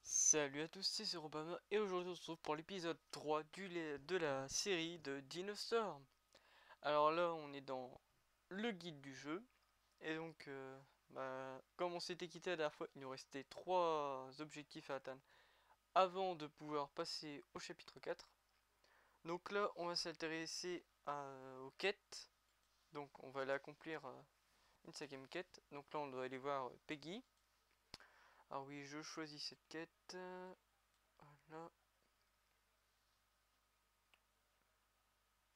Salut à tous, c'est Robama et aujourd'hui on se retrouve pour l'épisode 3 de la série de Dinosaur. Alors là on est dans le guide du jeu et donc comme on s'était quitté la dernière fois, il nous restait 3 objectifs à atteindre avant de pouvoir passer au chapitre 4. Donc là on va s'intéresser aux quêtes, donc on va aller accomplir une 5ème quête. Donc là on doit aller voir Peggy. Ah oui, je choisis cette quête. Voilà.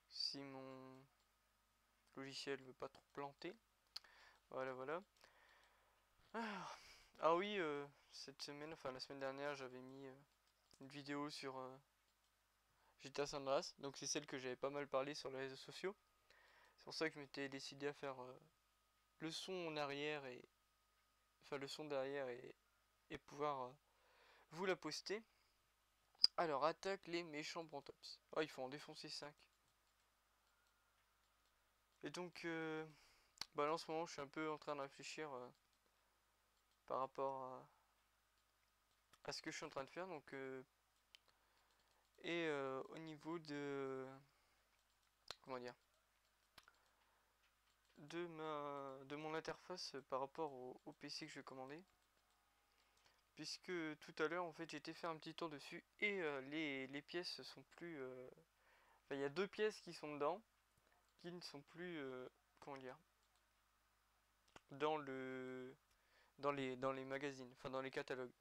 Si mon logiciel veut pas trop planter. Voilà, voilà. Ah oui, cette semaine, enfin la semaine dernière, j'avais mis une vidéo sur GTA San Andreas. Donc c'est celle que j'avais pas mal parlé sur les réseaux sociaux. C'est pour ça que je m'étais décidé à faire le son en arrière et enfin le son derrière et pouvoir vous la poster. Alors attaque les méchants Brantops. Oh, il faut en défoncer 5. Et donc là en ce moment je suis un peu en train de réfléchir par rapport à ce que je suis en train de faire. Donc au niveau de comment dire de mon interface par rapport au PC que je vais commander, puisque tout à l'heure en fait j'ai été faire un petit tour dessus et les pièces sont plus enfin il y a 2 pièces qui sont dedans qui ne sont plus comment dire dans le dans les magazines, enfin dans les catalogues.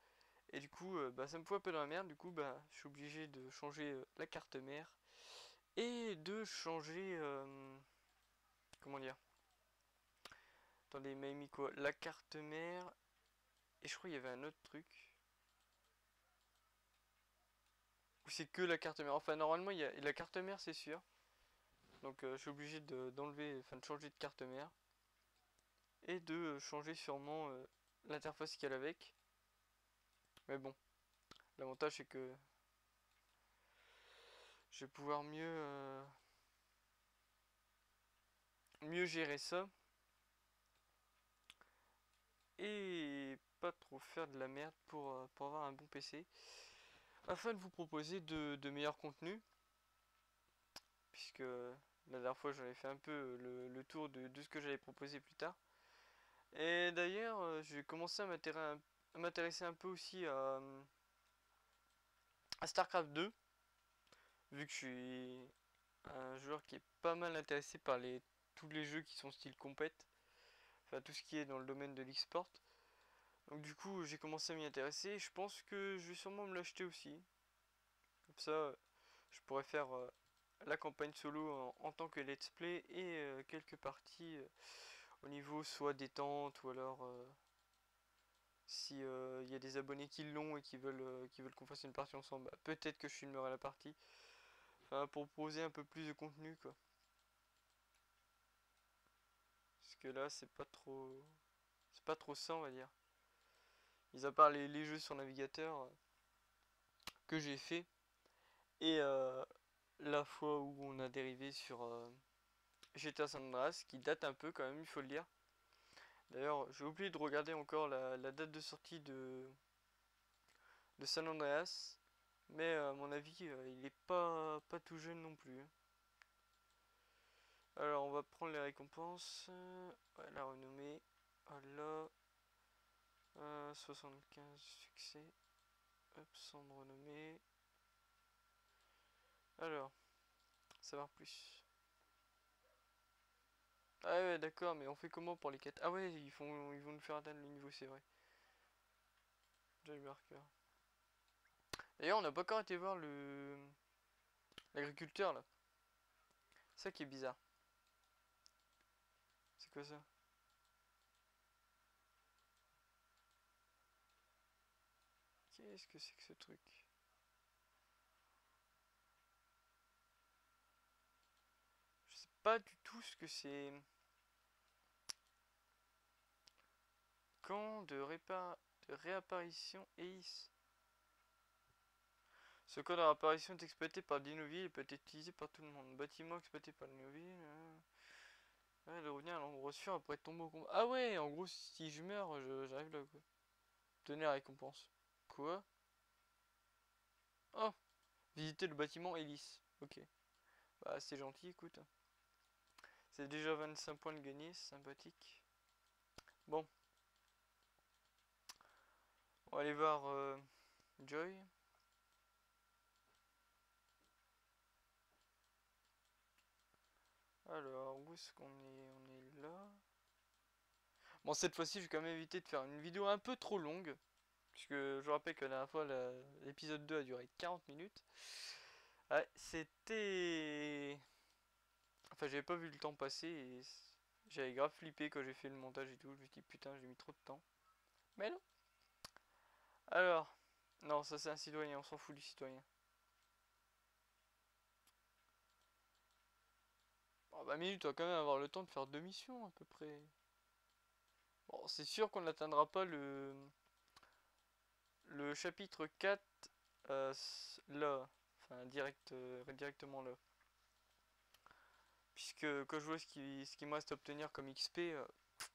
Et du coup ça me fout un peu dans la merde. Du coup je suis obligé de changer la carte mère et de changer comment dire, attendez, il m'a mis quoi, la carte mère. Et je crois qu'il y avait un autre truc. Ou c'est que la carte mère. Enfin, normalement, il y a la carte mère, c'est sûr. Donc, je suis obligé d'enlever, enfin, de changer de carte mère. Et de changer sûrement l'interface qu'il y a avec. Mais bon, l'avantage, c'est que je vais pouvoir mieux gérer ça. Et pas trop faire de la merde pour avoir un bon PC. Afin de vous proposer de meilleurs contenus. Puisque la dernière fois j'en ai fait un peu le tour de ce que j'allais proposer plus tard. Et d'ailleurs j'ai commencé à m'intéresser un peu aussi à StarCraft 2. Vu que je suis un joueur qui est pas mal intéressé par tous les jeux qui sont style compète. Enfin tout ce qui est dans le domaine de l'e-sport. Donc du coup j'ai commencé à m'y intéresser. Et je pense que je vais sûrement me l'acheter aussi. Comme ça je pourrais faire la campagne solo en tant que let's play et quelques parties au niveau soit détente ou alors si y a des abonnés qui l'ont et qui veulent qu'on fasse une partie ensemble, peut-être que je filmerai la partie. Enfin pour proposer un peu plus de contenu quoi. Parce que là c'est pas trop ça on va dire. Mis à part les jeux sur navigateur que j'ai fait et la fois où on a dérivé sur GTA San Andreas qui date un peu quand même, il faut le dire. D'ailleurs, j'ai oublié de regarder encore la date de sortie de San Andreas. Mais à mon avis, il est pas tout jeune non plus. Alors, on va prendre les récompenses. Ouais, la renommée. Voilà. 75 succès. Hop, sans de renommée. Alors, savoir plus. Ah ouais, d'accord, mais on fait comment pour les quêtes? Ah ouais, ils vont nous faire atteindre le niveau, c'est vrai. Joy Marker. D'ailleurs, on n'a pas encore été voir l'agriculteur là. C'est ça qui est bizarre. C'est quoi ça? Qu'est-ce que c'est que ce truc? Je sais pas du tout ce que c'est. Camp de réapparition EIS. Ce code en apparition est exploité par Dinoville et peut être utilisé par tout le monde. Bâtiment exploité par Dinoville. Ouais, de revenir à l'endroit sûr après tomber au combat. Ah ouais, en gros, si je meurs, j'arrive là, quoi. Tenez la récompense. Quoi? Oh, visiter le bâtiment hélice. Ok. Bah, c'est gentil, écoute. C'est déjà 25 points de gagné, c'est sympathique. Bon. On va aller voir Joy. Alors, où est-ce qu'on est? On est là. Bon, cette fois-ci, je vais quand même éviter de faire une vidéo un peu trop longue. Puisque je rappelle que la dernière fois, l'épisode 2 a duré 40 minutes. Ouais, c'était... Enfin, j'avais pas vu le temps passer et j'avais grave flippé quand j'ai fait le montage et tout. Je me suis dit, putain, j'ai mis trop de temps. Mais non. Alors, non, ça c'est un citoyen, on s'en fout du citoyen. Oh, bah, minute, on va quand même avoir le temps de faire 2 missions à peu près. Bon, c'est sûr qu'on n'atteindra pas le chapitre 4 là. Enfin, directement là. Puisque quand je vois ce qui me reste à obtenir comme XP,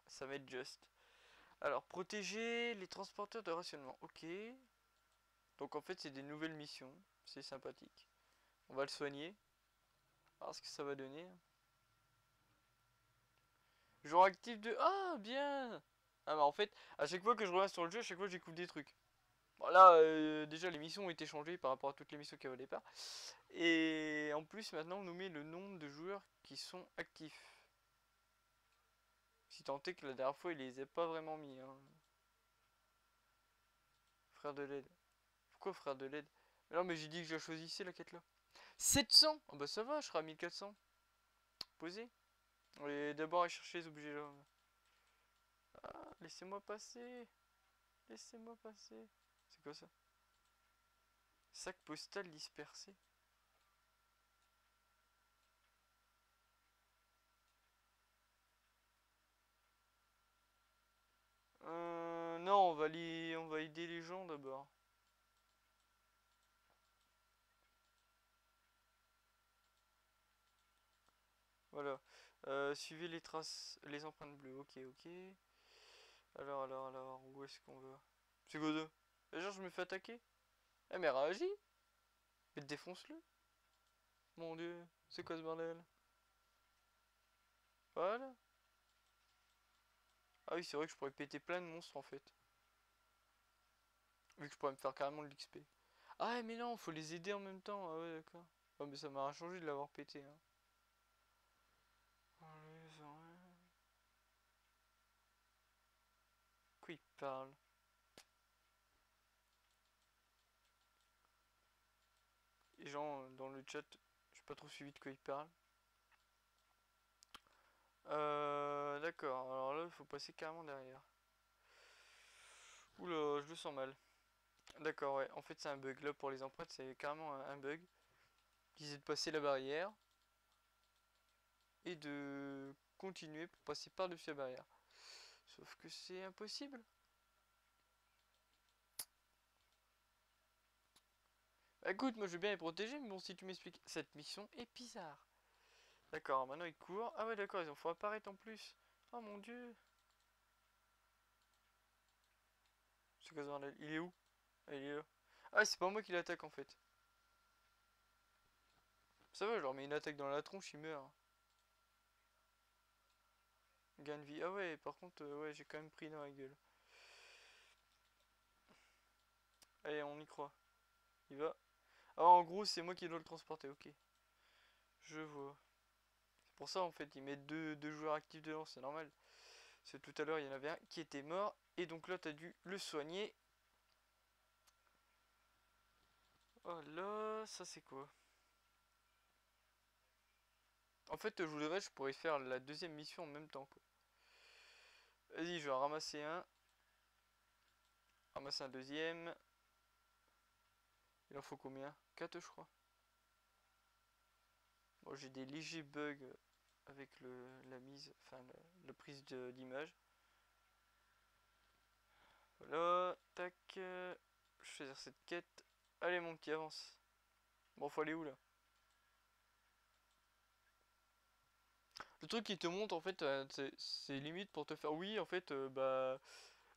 ça va être juste. Alors, protéger les transporteurs de rationnement. Ok. Donc en fait, c'est des nouvelles missions. C'est sympathique. On va le soigner. Alors, ce que ça va donner. Jour actif de... Ah, bien. Ah bah en fait, à chaque fois que je reviens sur le jeu, à chaque fois, je découvre des trucs. Bon, là, déjà, les missions ont été changées par rapport à toutes les missions qu'il y avait au départ. Et en plus, maintenant, on nous met le nombre de joueurs qui sont actifs. Si tant est que la dernière fois, il les a pas vraiment mis. Hein. Frère de l'aide. Pourquoi frère de l'aide? Mais non, mais j'ai dit que je la choisissais la quête là. 700. Oh bah ça va, je serai à 1400. Posé. On va d'abord aller chercher les objets là. Ah, laissez-moi passer. Laissez-moi passer. C'est quoi ça? Sac postal dispersé. Non, on va aider les gens d'abord. Voilà. Suivez les traces, les empreintes bleues. Ok, ok. Alors, où est-ce qu'on va? C'est quoi ça? Genre, je me fais attaquer? Eh, mais réagis! Mais défonce-le! Mon dieu, c'est quoi ce bordel? Voilà. Ah oui, c'est vrai que je pourrais péter plein de monstres en fait. Vu que je pourrais me faire carrément de l'XP. Ah, mais non, faut les aider en même temps. Ah ouais, d'accord. Oh, mais ça m'a changé de l'avoir pété. Hein. Quoi il parle? Les gens dans le chat, j'ai pas trop suivi de quoi ils parlent. D'accord, alors là, il faut passer carrément derrière. Oula, je le sens mal. D'accord, ouais, en fait, c'est un bug. Là, pour les empreintes, c'est carrément un bug. Ils essaient de passer la barrière et de continuer pour passer par-dessus la barrière. Sauf que c'est impossible. Bah, écoute, moi je veux bien les protéger, mais bon, si tu m'expliques, cette mission est bizarre. D'accord, maintenant ils courent. Ah ouais, d'accord, ils ont faut apparaître en plus. Oh mon dieu. Ce gaz bordel, il est où? Ah, il est là. Ah, c'est pas moi qui l'attaque en fait. Ça va, je leur mets une attaque dans la tronche, il meurt. Gain de vie. Ah ouais, par contre, ouais, j'ai quand même pris dans la gueule. Allez, on y croit. Il va. Ah, en gros, c'est moi qui dois le transporter, ok. Je vois. C'est pour ça, en fait, ils mettent deux joueurs actifs dedans, c'est normal. Parce que tout à l'heure, il y en avait un qui était mort. Et donc là, t'as dû le soigner. Oh là, ça c'est quoi? En fait, je voudrais, je pourrais faire la deuxième mission en même temps, quoi. Vas-y, je vais en ramasser un. Ramasser un deuxième. Il en faut combien? 4 je crois. Bon, j'ai des légers bugs avec la mise, enfin la prise d'image. Voilà, tac. Je vais choisir cette quête. Allez mon petit, avance. Bon, faut aller où là? Le truc qui te montre en fait, c'est limite pour te faire oui, en fait, bah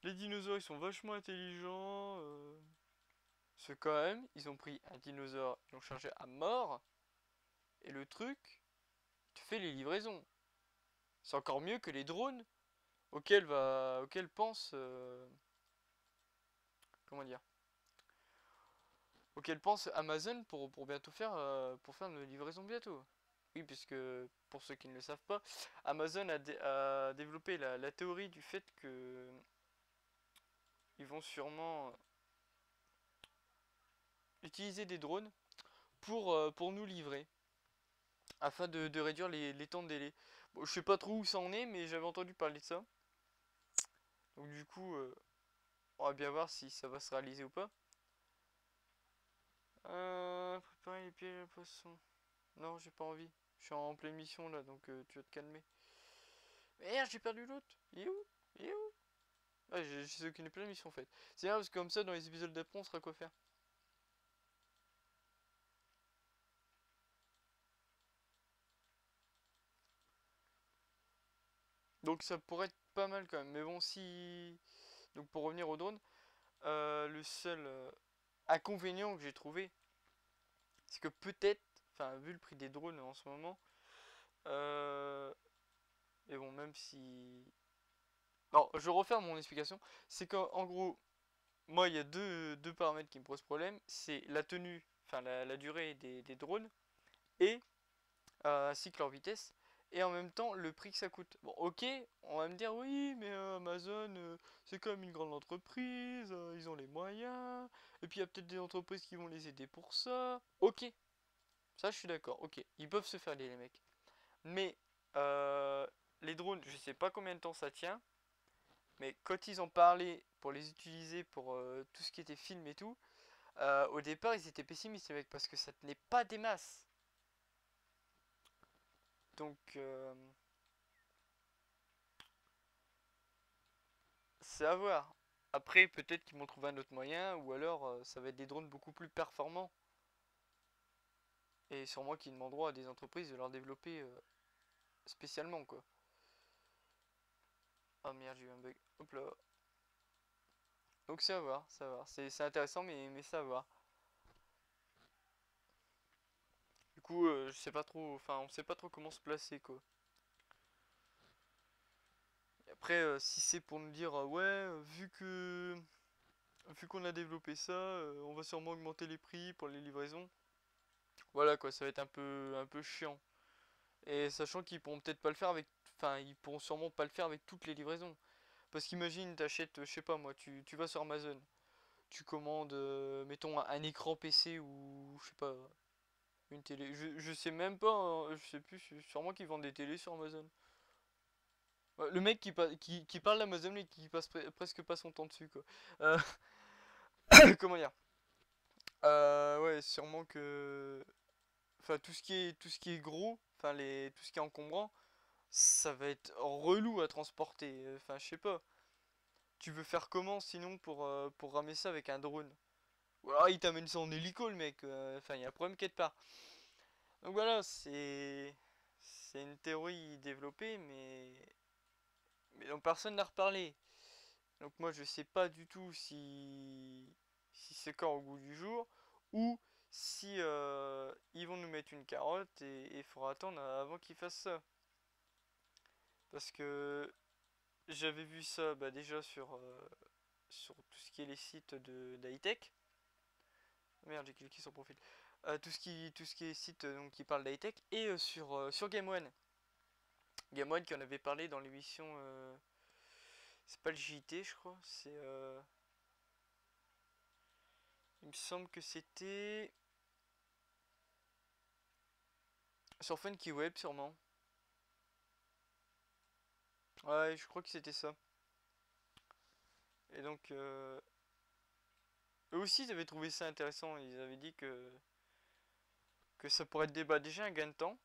les dinosaures ils sont vachement intelligents. C'est quand même, ils ont pris un dinosaure, ils l'ont chargé à mort, et le truc, tu fais les livraisons. C'est encore mieux que les drones auxquels pense, comment dire, auxquels pense Amazon pour bientôt pour faire une livraison bientôt. Oui, puisque pour ceux qui ne le savent pas, Amazon a développé la théorie du fait que ils vont sûrement utiliser des drones pour nous livrer, afin de réduire les temps de délai. Bon, je sais pas trop où ça en est, mais j'avais entendu parler de ça. Donc du coup, on va bien voir si ça va se réaliser ou pas. Préparer les pièges à poisson. Non, j'ai pas envie. Je suis en pleine mission là, donc tu vas te calmer. Merde, j'ai perdu l'autre. Il est où? Il est où? Ah, je sais aucune pleine mission en fait. C'est bien parce que comme ça, dans les épisodes d'après, on saura quoi faire. Donc ça pourrait être pas mal quand même. Mais bon, si. Donc pour revenir au drone, le seul inconvénient que j'ai trouvé, c'est que peut-être, enfin, vu le prix des drones en ce moment, euh, et bon, même si. Non, je refaire mon explication. C'est qu'en gros, moi, il y a deux paramètres qui me posent problème. C'est la tenue, enfin la durée des drones, et ainsi que leur vitesse. Et en même temps, le prix que ça coûte. Bon, ok, on va me dire, oui, mais Amazon, c'est quand même une grande entreprise, ils ont les moyens, et puis il y a peut-être des entreprises qui vont les aider pour ça. Ok, ça je suis d'accord, ok, ils peuvent se faire les mecs. Mais euh, les drones, je sais pas combien de temps ça tient, mais quand ils ont parlé pour les utiliser pour tout ce qui était film et tout, au départ ils étaient pessimistes les mecs parce que ça tenait pas des masses. Donc c'est à voir. Après peut-être qu'ils vont trouver un autre moyen ou alors ça va être des drones beaucoup plus performants. Et sûrement qu'ils demanderont à des entreprises de leur développer spécialement quoi. Oh merde j'ai eu un bug. Hop là. Donc c'est à voir, c'est à voir. C'est intéressant mais c'est à voir. Du coup je sais pas trop, enfin on sait pas trop comment se placer quoi. Et après si c'est pour nous dire ouais vu qu'on a développé ça, on va sûrement augmenter les prix pour les livraisons. Voilà quoi, ça va être un peu chiant. Et sachant qu'ils pourront peut-être pas le faire avec, enfin ils pourront sûrement pas le faire avec toutes les livraisons. Parce qu'imagine t'achètes, je sais pas moi, tu vas sur Amazon, tu commandes, mettons un écran PC ou je sais pas, une télé. Je sais même pas, hein, je sais plus, sûrement qu'ils vendent des télés sur Amazon. Ouais, le mec qui parle d'Amazon et qui passe presque pas son temps dessus quoi. Euh, comment dire? Ouais, sûrement que. Enfin, tout ce qui est gros, enfin, tout ce qui est encombrant, ça va être relou à transporter. Enfin, je sais pas. Tu veux faire comment sinon pour ramener ça avec un drone? Ou alors il t'amène ça en hélico, le mec. Enfin, il y a un problème quelque part. Donc voilà, c'est une théorie développée, mais dont personne n'a reparlé. Donc moi, je sais pas du tout si c'est quand au goût du jour ou si ils vont nous mettre une carotte et il faudra attendre avant qu'ils fassent ça. Parce que j'avais vu ça bah, déjà sur tout ce qui est les sites de d'high-tech. Merde, j'ai cliqué sur profil. Tout ce qui est site donc, qui parle d'high-tech et sur Game One. Game One qui en avait parlé dans l'émission. C'est pas le JT, je crois. Il me semble que c'était. Sur Funky Web, sûrement. Ouais, je crois que c'était ça. Et donc, eux aussi, ils avaient trouvé ça intéressant. Ils avaient dit que ça pourrait être déjà un gain de temps.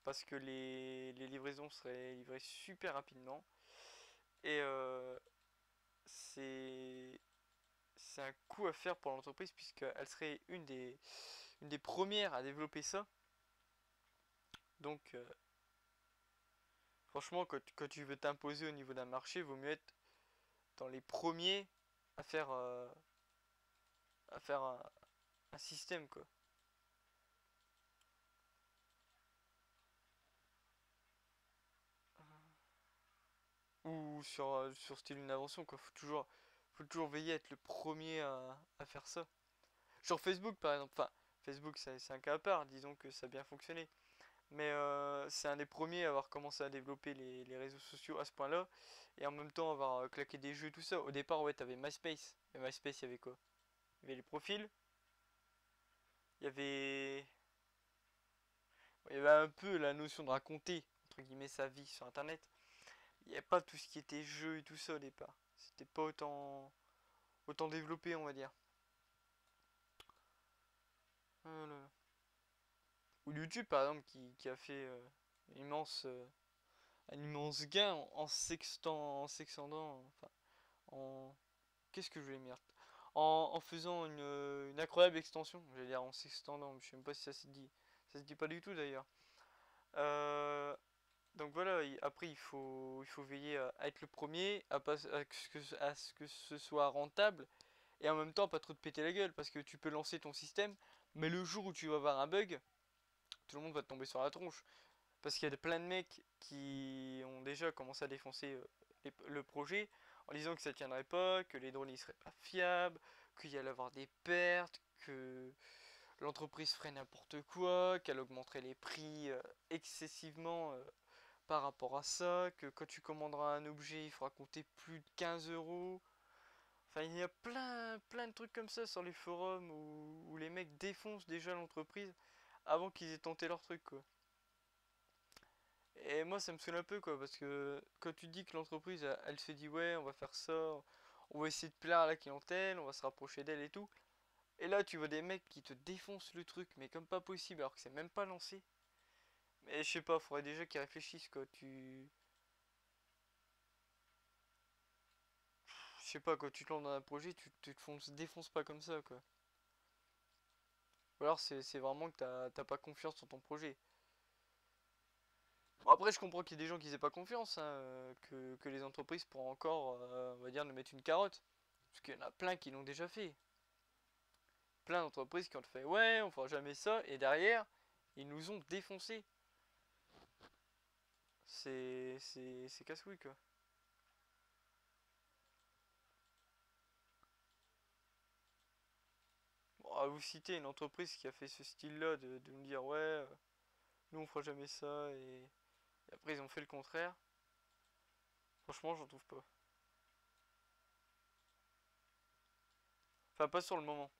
Parce que les livraisons seraient livrées super rapidement. Et c'est un coût à faire pour l'entreprise puisqu'elle serait une des premières à développer ça. Donc, franchement, quand tu veux t'imposer au niveau d'un marché, vaut mieux être dans les premiers à faire un système, quoi. Ou sur style une invention, quoi. Faut toujours veiller à être le premier à faire ça. Sur Facebook, par exemple. Enfin, Facebook, c'est un cas à part. Disons que ça a bien fonctionné. Mais c'est un des premiers à avoir commencé à développer les réseaux sociaux à ce point-là. Et en même temps avoir claqué des jeux, tout ça. Au départ, ouais, t'avais MySpace. Mais MySpace, il y avait quoi? Il y avait les profils. Il y avait... Il y avait un peu la notion de raconter, entre guillemets, sa vie sur Internet. Il n'y avait pas tout ce qui était jeu et tout ça au départ. C'était pas autant développé, on va dire. Voilà. Ou YouTube, par exemple, qui a fait un immense gain en sextendant, enfin, en... Qu'est-ce que je voulais dire? En faisant une incroyable extension, j'allais dire en sextendant, je sais même pas si ça se dit. Ça se dit pas du tout d'ailleurs. Euh, donc voilà, après il faut veiller à être le premier, à ce que ce soit rentable, et en même temps pas trop te péter la gueule, parce que tu peux lancer ton système, mais le jour où tu vas avoir un bug, tout le monde va te tomber sur la tronche. Parce qu'il y a plein de mecs qui ont déjà commencé à défoncer le projet en disant que ça tiendrait pas, que les drones ils seraient pas fiables, qu'il y allait avoir des pertes, que l'entreprise ferait n'importe quoi, qu'elle augmenterait les prix excessivement par rapport à ça, que quand tu commanderas un objet il faudra compter plus de 15 euros. Enfin, il y a plein de trucs comme ça sur les forums où les mecs défoncent déjà l'entreprise avant qu'ils aient tenté leur truc, quoi. Et moi, ça me saoule un peu, quoi, parce que quand tu dis que l'entreprise, elle se dit, ouais, on va faire ça, on va essayer de plaire à la clientèle, on va se rapprocher d'elle et tout. Et là, tu vois des mecs qui te défoncent le truc, mais comme pas possible, alors que c'est même pas lancé. Mais je sais pas, faudrait déjà qu'ils réfléchissent, quoi. Je sais pas, quand tu te lances dans un projet, tu te défonces pas comme ça, quoi. Ou alors, c'est vraiment que t'as pas confiance en ton projet. Bon, après, je comprends qu'il y ait des gens qui n'aient pas confiance, hein, que les entreprises pourront encore, on va dire, nous mettre une carotte. Parce qu'il y en a plein qui l'ont déjà fait. Plein d'entreprises qui ont fait ouais, on fera jamais ça, et derrière, ils nous ont défoncé. C'est casse-couille, quoi. Bon, à vous citer une entreprise qui a fait ce style-là de nous dire ouais, nous on fera jamais ça, et après ils ont fait le contraire. Franchement, j'en trouve pas. Enfin, pas sur le moment.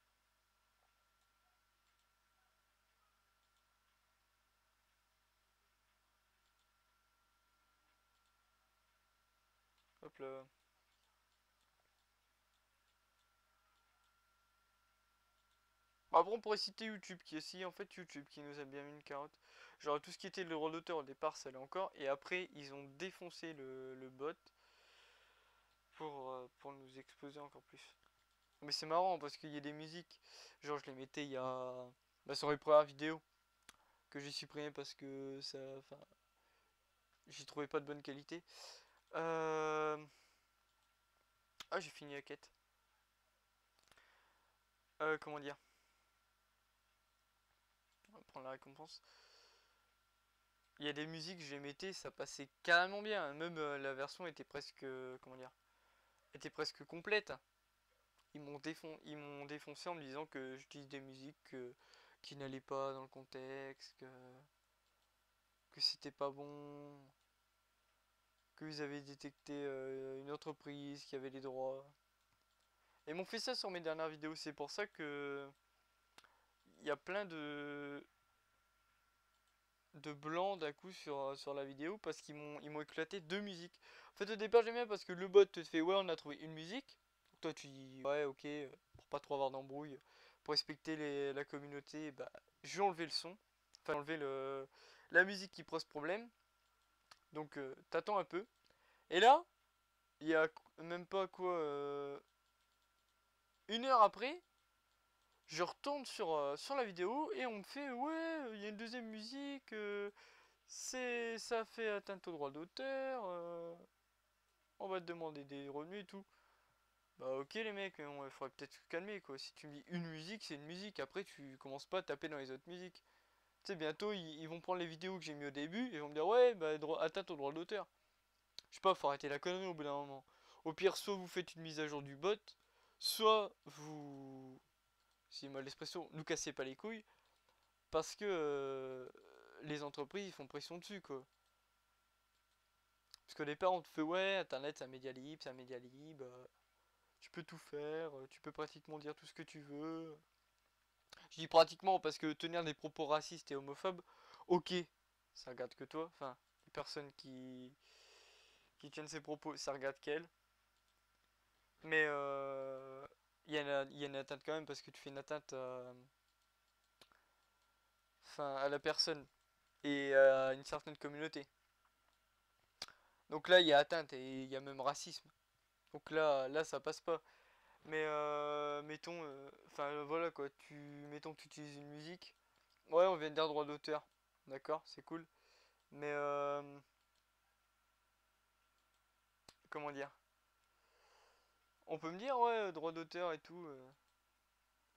Hop là. Bon, après, on pourrait citer YouTube qui est si en fait YouTube qui nous a bien mis une carotte. Genre tout ce qui était le rôle d'auteur au départ, ça l'est encore, et après ils ont défoncé le bot pour nous exposer encore plus. Mais c'est marrant parce qu'il y a des musiques, genre je les mettais il y a... Bah, sur les premières vidéos que j'ai supprimées parce que ça... Enfin, j'y trouvais pas de bonne qualité. Euh... Ah, j'ai fini la quête. Comment dire? On va prendre la récompense. Il y a des musiques, je les mettais, ça passait carrément bien. Même la version était presque... comment dire? Était presque complète. Ils m'ont défoncé en me disant que j'utilise des musiques qui n'allaient pas dans le contexte, que c'était pas bon, que vous avez détecté une entreprise qui avait les droits. Et ils m'ont fait ça sur mes dernières vidéos, c'est pour ça que il y a plein de blancs d'un coup sur la vidéo parce ils m'ont éclaté deux musiques. En fait au départ j'aime bien parce que le bot te fait ouais on a trouvé une musique. Toi tu dis ouais ok pour pas trop avoir d'embrouille, pour respecter la communauté, bah je vais enlever le son, enfin enlever la musique qui pose problème. Donc t'attends un peu. Et là, il y a même pas quoi une heure après, je retourne sur la vidéo et on me fait ouais, il y a une deuxième musique, ça fait atteinte au droit d'auteur, on va te demander des revenus et tout. Bah ok les mecs, il faudrait peut-être se calmer quoi. Si tu me dis une musique, c'est une musique. Après tu commences pas à taper dans les autres musiques. Tu sais, bientôt ils vont prendre les vidéos que j'ai mis au début et ils vont me dire ouais, bah atteinte au droit d'auteur. Je sais pas, faut arrêter la connerie au bout d'un moment. Au pire, soit vous faites une mise à jour du bot, soit vous, si mal l'expression, nous cassez pas les couilles, parce que les entreprises ils font pression dessus quoi. Parce qu'au départ on te fait ouais, internet c'est un média libre, tu peux tout faire, tu peux pratiquement dire tout ce que tu veux. Je dis pratiquement parce que tenir des propos racistes et homophobes, ok, ça regarde que toi, enfin, les personnes qui tiennent ces propos, ça regarde qu'elles. Mais il y a une atteinte quand même parce que tu fais une atteinte enfin, à la personne et à une certaine communauté. Donc là, il y a atteinte et il y a même racisme. Donc là ça passe pas. Mais mettons, enfin voilà quoi, mettons que tu utilises une musique. Ouais, on vient de dire droit d'auteur. D'accord, c'est cool. Mais comment dire? On peut me dire, ouais, droit d'auteur et tout.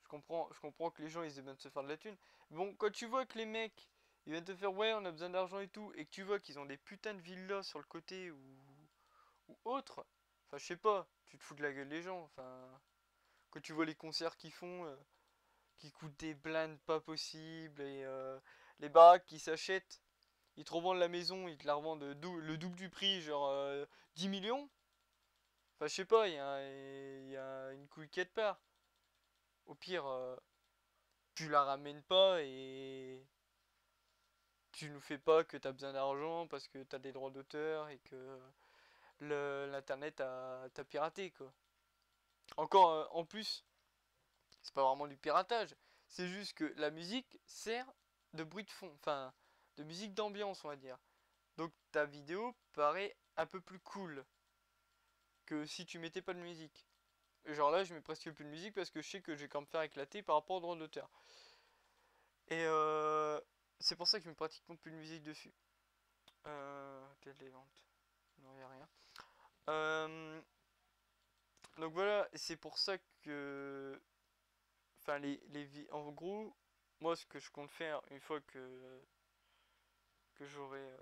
Je comprends que les gens ils aient besoin de se faire de la thune. Bon, quand tu vois que les mecs ils viennent te faire, ouais, on a besoin d'argent et tout, et que tu vois qu'ils ont des putains de villas sur le côté ou autre, enfin, je sais pas, tu te fous de la gueule des gens. Enfin, quand tu vois les concerts qu'ils font, qui coûtent des blindes pas possibles, et les baraques qui s'achètent, ils te revendent la maison, ils te la revendent le double du prix, genre 10 millions. Enfin, je sais pas, il y a une couille quelque part. Au pire, tu la ramènes pas et tu nous fais pas que t'as besoin d'argent parce que t'as des droits d'auteur et que l'internet t'a piraté quoi. Encore en plus, c'est pas vraiment du piratage, c'est juste que la musique sert de bruit de fond, enfin de musique d'ambiance on va dire. Donc ta vidéo paraît un peu plus cool que si tu mettais pas de musique. Genre là, je mets presque plus de musique parce que je sais que je vais quand même faire éclater par rapport au droit d'auteur. Et c'est pour ça que je mets pratiquement plus de musique dessus. Quelle des ventes? Non, y a rien. Donc voilà, c'est pour ça que. Enfin, en gros, moi, ce que je compte faire une fois que j'aurai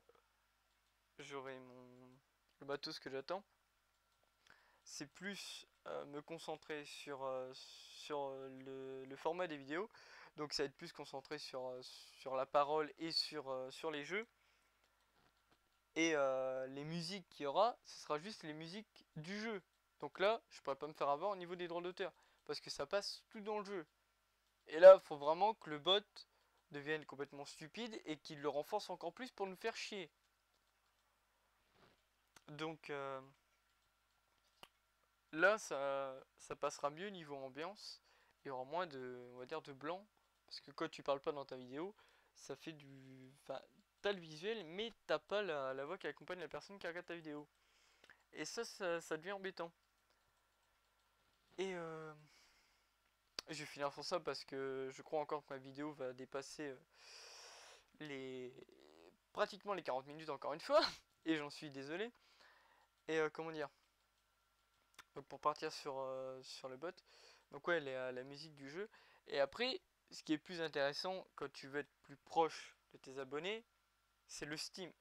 le bateau, ce que j'attends, c'est plus me concentrer sur le format des vidéos. Donc ça va être plus concentré sur la parole et sur les jeux. Et les musiques qu'il y aura, ce sera juste les musiques du jeu. Donc là, je pourrais pas me faire avoir au niveau des droits d'auteur. Parce que ça passe tout dans le jeu. Et là, il faut vraiment que le bot devienne complètement stupide et qu'il le renforce encore plus pour nous faire chier. Donc là, ça passera mieux niveau ambiance. Il y aura moins de, on va dire, de blanc. Parce que quand tu parles pas dans ta vidéo, ça fait du... Enfin, t'as le visuel, mais t'as pas la voix qui accompagne la personne qui regarde ta vidéo. Et ça devient embêtant. Et je vais finir sur ça parce que je crois encore que ma vidéo va dépasser les pratiquement les 40 minutes encore une fois. Et j'en suis désolé. Et comment dire? Donc pour partir sur le bot. Donc ouais, la musique du jeu. Et après, ce qui est plus intéressant quand tu veux être plus proche de tes abonnés, c'est le stream.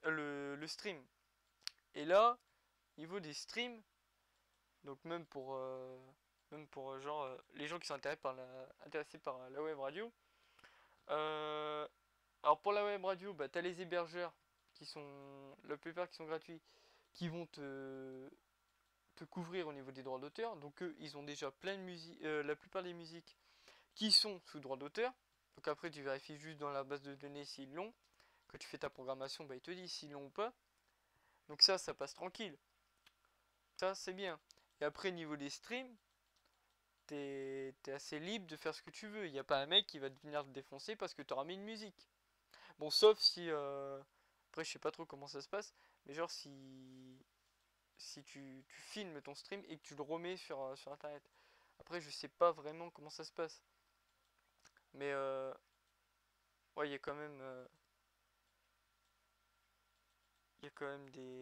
Et là, niveau des streams, donc même pour genre les gens qui sont intéressés par la web radio. Euh, alors pour la web radio, bah, t'as les hébergeurs qui sont la plupart qui sont gratuits, qui vont te couvrir au niveau des droits d'auteur. Donc eux, ils ont déjà plein de musique, la plupart des musiques qui sont sous droit d'auteur. Donc après, tu vérifies juste dans la base de données s'ils l'ont. Quand tu fais ta programmation, bah, il te dit s'ils l'ont ou pas. Donc ça passe tranquille. Ça, c'est bien. Et après, niveau des streams, t'es assez libre de faire ce que tu veux. Il n'y a pas un mec qui va venir te défoncer parce que tu auras mis une musique. Bon, sauf si... après, je sais pas trop comment ça se passe. Mais genre, si tu filmes ton stream et que tu le remets sur internet. Après, je sais pas vraiment comment ça se passe. Mais ouais, il y a quand même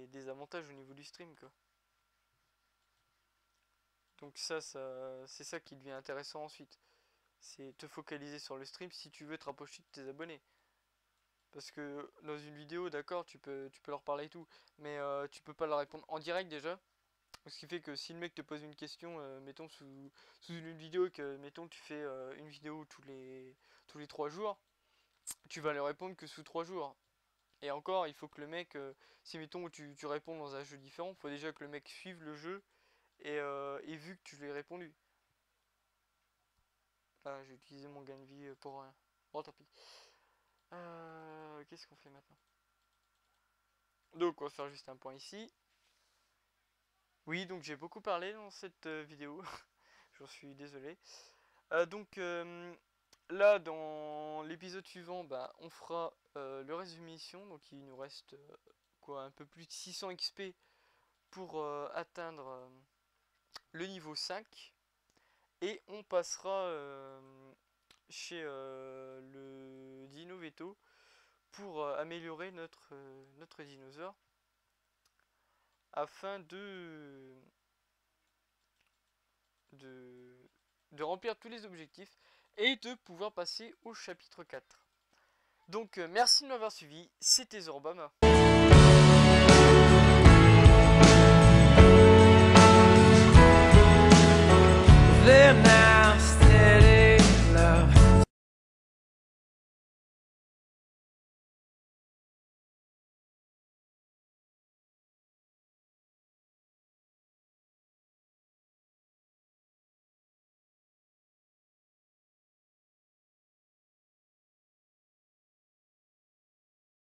des avantages au niveau du stream, quoi. Donc c'est ça qui devient intéressant ensuite. C'est te focaliser sur le stream si tu veux te rapprocher de tes abonnés. Parce que dans une vidéo, d'accord, tu peux leur parler et tout, mais tu peux pas leur répondre en direct déjà. Ce qui fait que si le mec te pose une question, mettons sous une vidéo, que mettons tu fais une vidéo tous les 3 jours, tu vas lui répondre que sous 3 jours. Et encore, il faut que le mec, si mettons tu réponds dans un jeu différent, il faut déjà que le mec suive le jeu et vu que tu lui as répondu. Ah, j'ai utilisé mon gain de vie pour rien. Bon, tant pis. Qu'est-ce qu'on fait maintenant? Donc, on va faire juste un point ici. Oui, donc j'ai beaucoup parlé dans cette vidéo. J'en suis désolé. Donc, là, dans l'épisode suivant, bah, on fera le reste de mission. Donc, il nous reste quoi, un peu plus de 600 XP pour atteindre le niveau 5. Et on passera chez le Dino Veto pour améliorer notre dinosaure afin de remplir tous les objectifs et de pouvoir passer au chapitre 4. Donc merci de m'avoir suivi, c'était Zorobama. There now